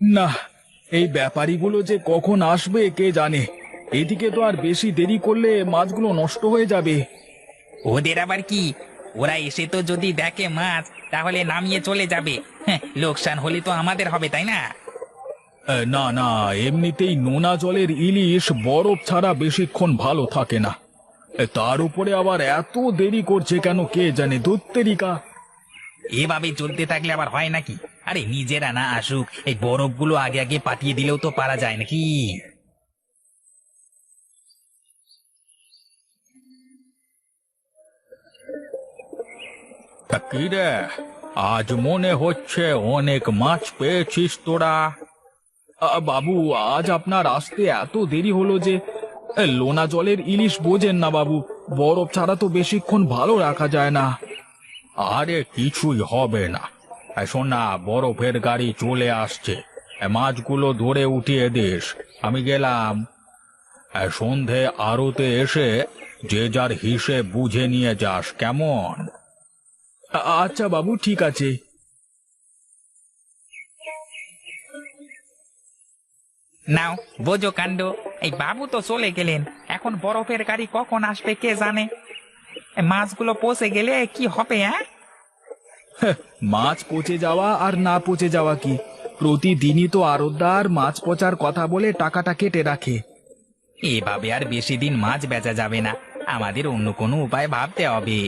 না, এই ব্যাপারীগুলো যে কখন আসবে কে জানে। এদিকে তো আর বেশি দেরি করলে মাছগুলো নষ্ট হয়ে যাবে। ওদের আবার কি? ওরা এসে তো যদি দেখে মাছ, তাহলে নামিয়ে চলে যাবে। হ্যাঁ, লোকসান হলে তো আমাদের হবে, তাই না? না না, এমনিতেই নোনা জলের ইলিশ বরফ ছাড়া বেশিক্ষণ ভালো থাকে না। তার উপরে আবার এত দেরি করছে কেন কে জানে, দৈত্যেরিকা। এভাবে চলতে থাকলে আবার হয় নাকি? আরে নিজেরা না আসুক, এই বরফগুলো আগে আগে পাঠিয়ে দিলেও তো পারা যায় নাকি? তা কি রে, আজ মনে হচ্ছে অনেক মাছ পেয়েছিস তোরা? বাবু, আজ আপনার আসতে এত দেরি হলো যে লোনা জলের ইলিশ বোঝেন না বাবু, বরফ ছাড়া তো বেশিক্ষণ ভালো রাখা যায় না। আরে কিছুই হবে না। শোন না, বরফের গাড়ি চলে আসছে, মাছগুলো ধরে উঠিয়ে দিস। আমি গেলাম। সন্ধে আড়তে এসে যে যার হিসেব বুঝে নিয়ে যাস, কেমন? আচ্ছা বাবু, ঠিক আছে। নাও, বোঝো কাণ্ড। এই বাবু তো চলে গেলেন, এখন বরফের গাড়ি কখন আসবে কে জানে। এই মাছগুলো পচে গেলে কি হবে? হ্যাঁ, মাছ পচে যাওয়া আর না পচে যাওয়া কি, প্রতিদিনই তো আড়তদার মাছ পচার কথা বলে টাকাটা কেটে রাখে। এভাবে আর বেশি দিন মাছ বেচা যাবে না। আমাদের অন্য কোনো উপায় ভাবতে হবে।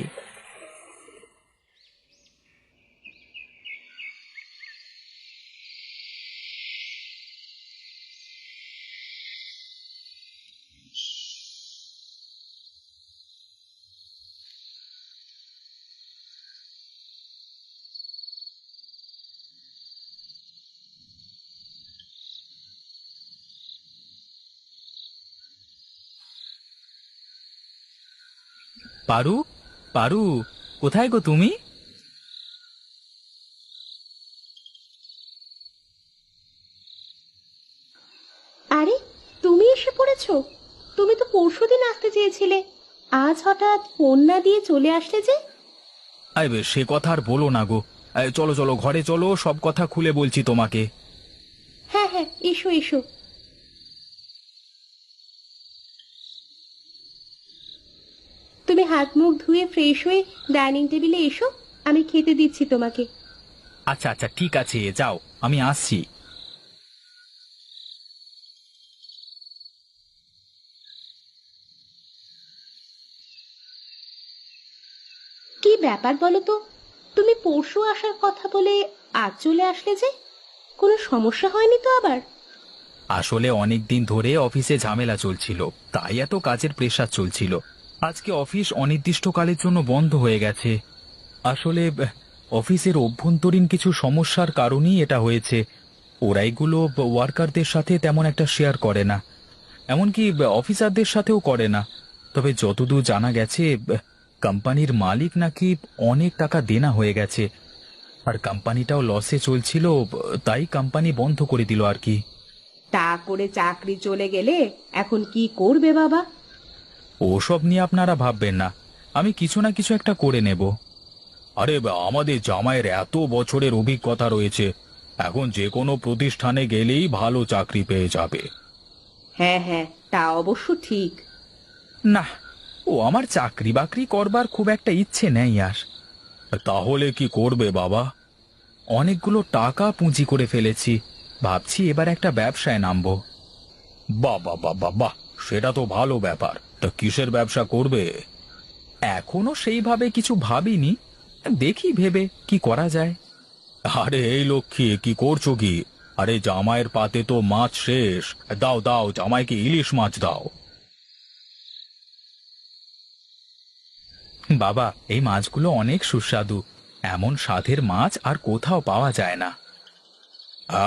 পারু, পারু, কোথায় গো তুমি? আরে, তুমি এসে পড়েছো? তুমি তো পরশুদিন আসতে চেয়েছিলে, আজ হঠাৎ ফোন না দিয়ে চলে আসলে যে? আরে সে কথা আর বলো না গো। চলো চলো, ঘরে চলো, সব কথা খুলে বলছি তোমাকে। হ্যাঁ হ্যাঁ, এসো এসো। তুমি হাত মুখ ধুয়ে ফ্রেশ হয়ে ডাইনিং টেবিলে এসো, আমি খেতে দিচ্ছি তোমাকে। আচ্ছা আচ্ছা, ঠিক আছে, যাও, আমি আসছি। কি ব্যাপার বলো তো, তুমি পরশু আসার কথা বলে আজ চলে আসলে যে? কোনো সমস্যা হয়নি তো আবার? আসলে অনেক দিন ধরে অফিসে ঝামেলা চলছিল, তাই এত কাজের প্রেসার চলছিল। আজকে অফিস অনির্দিষ্টকালের জন্য বন্ধ হয়ে গেছে। আসলে অফিসের অভ্যন্তরীণ কিছু সমস্যার কারণেই এটা হয়েছে। ওরা এগুলো ওয়ার্কারদের সাথে তেমন একটা শেয়ার করে না, এমনকি অফিসারদের সাথেও করে না। তবে যতদূর জানা গেছে, কোম্পানির মালিক নাকি অনেক টাকা দেনা হয়ে গেছে, আর কোম্পানিটাও লসে চলছিল, তাই কোম্পানি বন্ধ করে দিল আর কি। তা করে চাকরি চলে গেলে এখন কি করবে বাবা? ওসব নিয়ে আপনারা ভাববেন না, আমি কিছু না কিছু একটা করে নেব। আরে আমাদের জামাইয়ের এত বছরের অভিজ্ঞতা রয়েছে, এখন যে কোনো প্রতিষ্ঠানে গেলেই ভালো চাকরি পেয়ে যাবে। হ্যাঁ হ্যাঁ, তা অবশ্য ঠিক। না, ও আমার চাকরি বাকরি করবার খুব একটা ইচ্ছে নেই আর। তাহলে কি করবে বাবা? অনেকগুলো টাকা পুঁজি করে ফেলেছি, ভাবছি এবার একটা ব্যবসায় নামবো। বাহ বাহ বাহ বাহ বাহ, সেটা তো ভালো ব্যাপার। তা কিসের ব্যবসা করবে? এখনো সেইভাবে কিছু ভাবিনি, দেখি ভেবে কি করা যায়। আরে এই লক্ষ্মী, কি করছো কি? আরে জামাইয়ের পাতে তো মাছ শেষ, দাও দাও, জামাইকে ইলিশ মাছ দাও। বাবা, এই মাছগুলো অনেক সুস্বাদু, এমন স্বাদের মাছ আর কোথাও পাওয়া যায় না।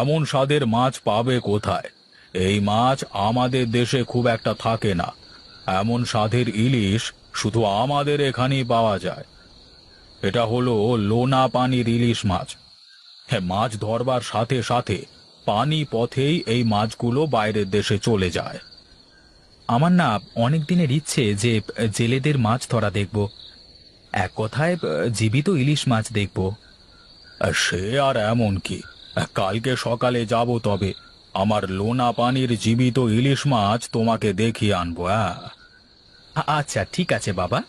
এমন স্বাদের মাছ পাবে কোথায়? এই মাছ আমাদের দেশে খুব একটা থাকে না। এমন স্বাদের ইলিশ শুধু আমাদের এখানেই পাওয়া যায়। এটা হলো লোনা পানির ইলিশ মাছ। হ্যাঁ, মাছ ধরবার সাথে সাথে পানি পথেই এই মাছগুলো বাইরের দেশে চলে যায়। আমার না অনেক দিনের ইচ্ছে যে জেলেদের মাছ ধরা দেখব, এক কথায় জীবিত ইলিশ মাছ দেখব। সে আর এমন কি, কালকে সকালে যাব তবে। আমার লোনা পানির জীবিত ইলিশ মাছ তোমাকে দেখিয়ে আনবো। হ্যাঁ, আচ্ছা ঠিক আছে বাবা।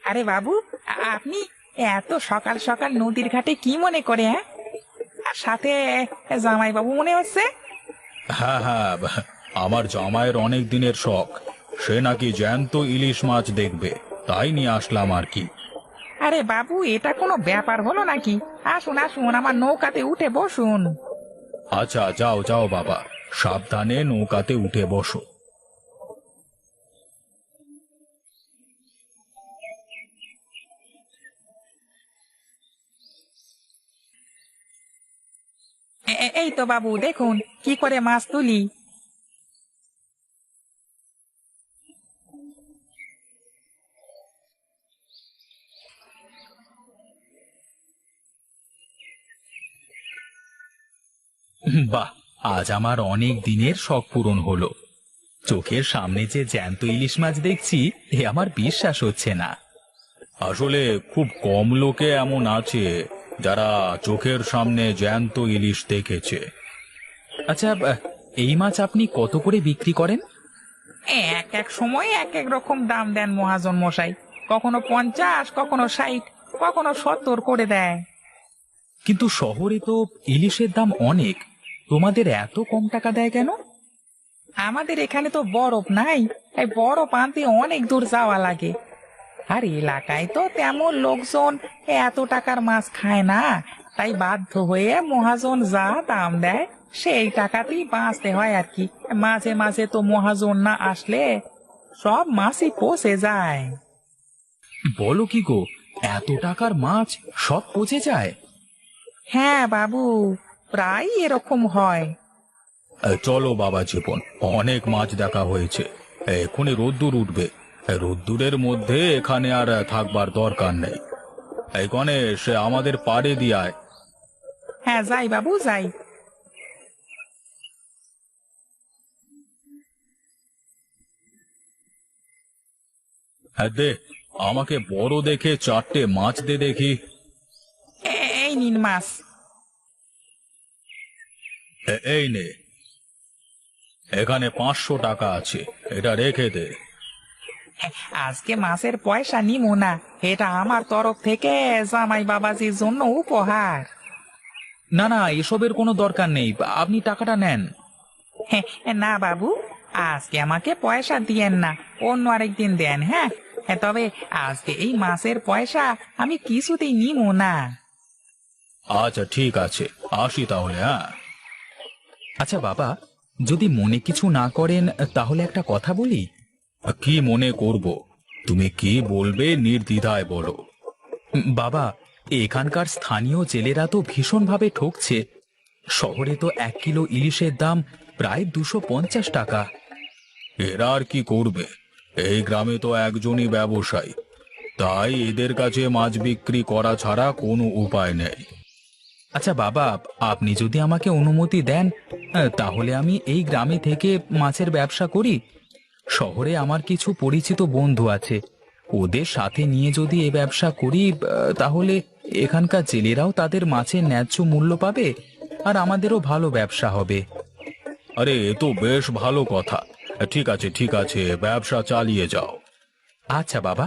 আরে বাবু, আপনি এত সকাল সকাল নদীর ঘাটে কি মনে করে? হ্যাঁ, আর সাথে জামাই বাবু মনে হচ্ছে। হ্যাঁ হ্যাঁ, আমার জামাইয়ের অনেক দিনের শখ, সে নাকি জ্যান্ত ইলিশ মাছ দেখবে, তাই নিয়ে আসলাম আর কি। আরে বাবু, এটা কোনো ব্যাপার হলো নাকি? আসুন আসুন, আমার নৌকাতে উঠে বসুন। আচ্ছা যাও যাও বাবা, সাবধানে নৌকাতে উঠে বসো। এই তো বাবু, দেখুন কি করে মাছ তুলি। বাহ, আজ আমার অনেক দিনের শখ পূরণ হলো। চোখের সামনে যে জ্যান্ত ইলিশ মাছ দেখছি, এ আমার বিশ্বাস হচ্ছে না। আসলে খুব কম লোকে এমন আছে যারা চোখের সামনে জ্যান্ত ইলিশ দেখেছে। আচ্ছা, এই মাছ আপনি কত করে বিক্রি করেন? এক এক সময় এক এক রকম দাম দেন মহাজন মশাই। কখনো 50, কখনো 60, কখনো 70 করে দেয়। কিন্তু শহরে তো ইলিশের দাম অনেক, তোমাদের এত কম টাকা দেয় কেন? আমাদের এখানে তো বরফ নাই, তাই বরফ আনতে অনেক দূর যাওয়া লাগে। আর এলাকায় তো তেমন লোকজন এত টাকার মাছ খায় না, তাই বাধ্য হয়ে মহাজন যা দাম দেয় সেই টাকাতেই বাঁচতে হয় আর কি। মাঝে মাঝে তো মহাজন না আসলে সব মাছই পচে যায়। বলো কি গো, এত টাকার মাছ সব পচে যায়? হ্যাঁ বাবু, প্রায় এরকম হয়। চলো বাবা জীবন, অনেক মাছ দেখা হয়েছে, এক্ষুনি রোদ্দুর উঠবে। রোদ্দুরের মধ্যে এখানে আর থাকবার দরকার নেই। এই গণেশ, আমাদের পাড়ে দিয়ায়। হ্যাঁ যাই বাবু যাই। হ্যাঁ দে, আমাকে বড় দেখে 4টে মাছ দে দেখি। এই নিন মাছ। এই নে, এখানে 500 টাকা আছে, এটা রেখে দে। আজকে মাছের পয়সা নিমু না, এটা আমার তরফ থেকে জামাই বাবাজির জন্য উপহার। না না, এসবের কোনো দরকার নেই, আপনি টাকাটা নেন। না বাবু, আজকে আমাকে পয়সা দিয়েন না, অন্য আরেকদিন দেন। হ্যাঁ, তবে আজকে এই মাছের পয়সা আমি কিছুতেই নিমু না। আচ্ছা ঠিক আছে, আসি তাহলে। হ্যাঁ আচ্ছা বাবা, যদি মনে কিছু না করেন তাহলে একটা কথা বলি। কি মনে করব? তুমি কি বলবে নির্দ্বিধায় বলো। বাবা, এখানকার স্থানীয় জেলেরা তো ভীষণভাবে ঠকছে। শহরে তো 1 কিলো ইলিশের দাম প্রায় 250 টাকা। এরা আর কি করবে? এই গ্রামে তো একজনই ব্যবসায়ী, তাই এদের কাছে মাছ বিক্রি করা ছাড়া কোনো উপায় নেই। আচ্ছা বাবা, আপনি যদি আমাকে অনুমতি দেন তাহলে আমি এই গ্রামে থেকে মাছের ব্যবসা করি। শহরে আমার কিছু পরিচিত বন্ধু আছে, ওদের সাথে নিয়ে যদি এ ব্যবসা করি তাহলে এখানকার জেলেরাও তাদের মাছের ন্যায্য মূল্য পাবে, আর আমাদেরও ভালো ব্যবসা হবে। আরে এ তো বেশ ভালো কথা। ঠিক আছে ঠিক আছে, ব্যবসা চালিয়ে যাও। আচ্ছা বাবা,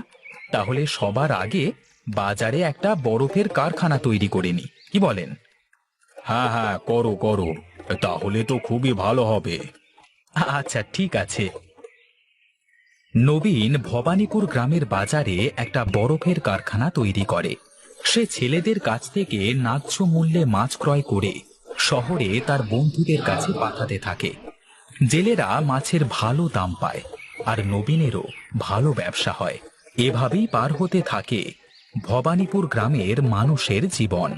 তাহলে সবার আগে বাজারে একটা বরফের কারখানা তৈরি করে নি, কি বলেন? হ্যাঁ হ্যাঁ, করো করো, তাহলে তো খুবই ভালো হবে। আচ্ছা ঠিক আছে। নবীন ভবানীপুর গ্রামের বাজারে একটা বরফের কারখানা তৈরি করে। সে ছেলেদের কাছ থেকে ন্যায্য মূল্যে মাছ ক্রয় করে শহরে তার বন্ধুদের কাছে পাঠাতে থাকে। জেলেরা মাছের ভালো দাম পায়, আর নবীনেরও ভালো ব্যবসা হয়। এভাবেই পার হতে থাকে ভবানীপুর গ্রামের মানুষের জীবন।